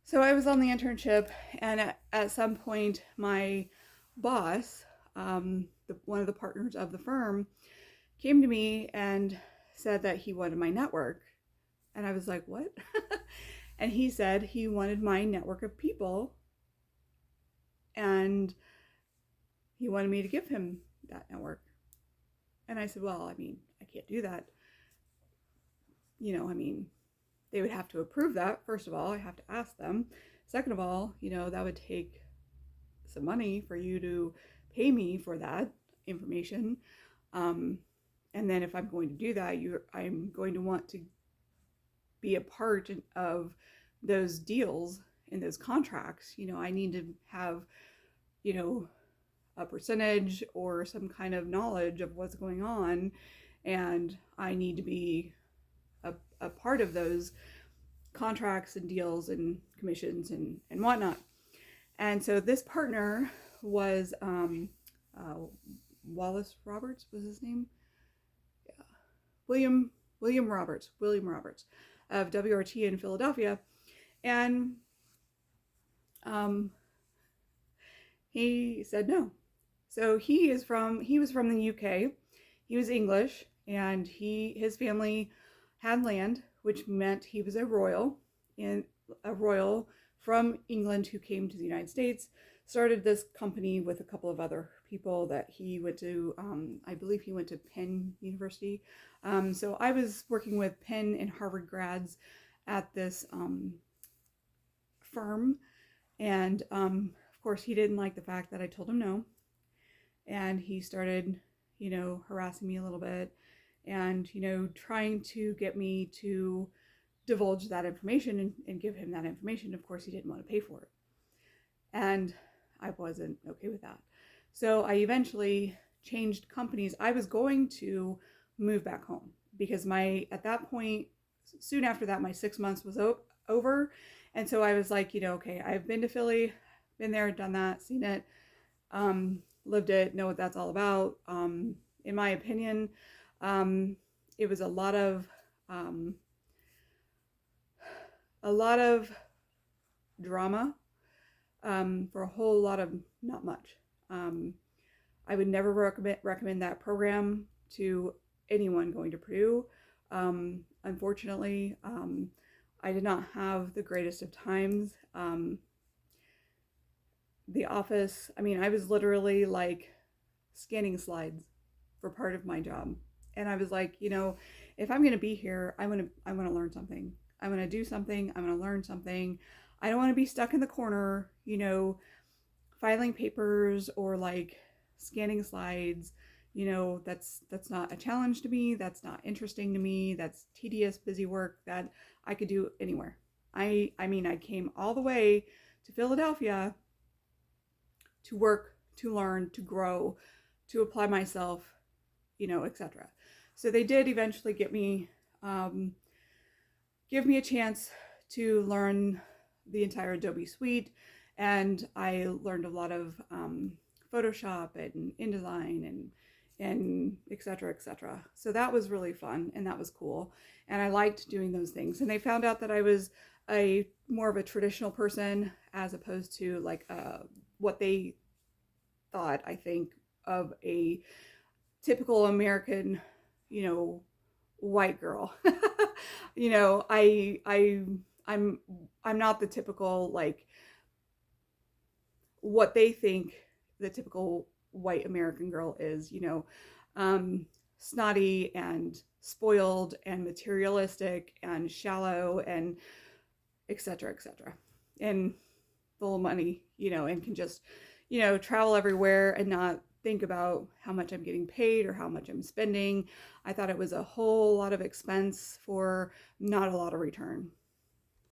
So I was on the internship, and at some point, my boss, one of the partners of the firm, came to me and said that he wanted my network. And I was like, what? And he said he wanted my network of people, and he wanted me to give him that network. And I said, well, I mean, I can't do that. I mean, they would have to approve that. First of all, I have to ask them. Second of all, that would take some money for you to pay me for that information. Um, and then if I'm going to do that, I'm going to want to be a part of those deals and those contracts. I need to have, you know, a percentage or some kind of knowledge of what's going on. And I need to be a part of those contracts and deals and commissions and whatnot. And so this partner was uh, Wallace Roberts was his name. Yeah. William Roberts of WRT in Philadelphia, and um, he said no. So he was from the UK. He was English, and his family had land, which meant he was a royal from England who came to the United States, started this company with a couple of other people that he went to, I believe he went to Penn University. So I was working with Penn and Harvard grads at this firm. And of course, he didn't like the fact that I told him no. And he started, harassing me a little bit and, trying to get me to divulge that information and give him that information. Of course, he didn't want to pay for it. And I wasn't okay with that. So I eventually changed companies. I was going to move back home because at that point, soon after that, my 6 months was over. And so I was like, okay, I've been to Philly, been there, done that, seen it, lived it, know what that's all about. In my opinion, it was a lot of drama for a whole lot of not much. I would never recommend that program to anyone going to Purdue. Unfortunately, I did not have the greatest of times. The office, I was literally like scanning slides for part of my job. And I was like, if I'm going to be here, I want to learn something. I want to do something. I want to learn something. I don't want to be stuck in the corner, filing papers or like scanning slides. That's not a challenge to me. That's not interesting to me. That's tedious, busy work that I could do anywhere. I came all the way to Philadelphia to work, to learn, to grow, to apply myself, etc. So they did eventually give me a chance to learn the entire Adobe suite, and I learned a lot of Photoshop and InDesign and etc. So that was really fun and that was cool, and I liked doing those things. And they found out that I was a more of a traditional person as opposed to like what they thought, I think, of a typical American, white girl. I'm not the typical, like, what they think the typical white American girl is, snotty and spoiled and materialistic and shallow and etc. and full of money, and can just, travel everywhere and not think about how much I'm getting paid or how much I'm spending. I thought it was a whole lot of expense for not a lot of return.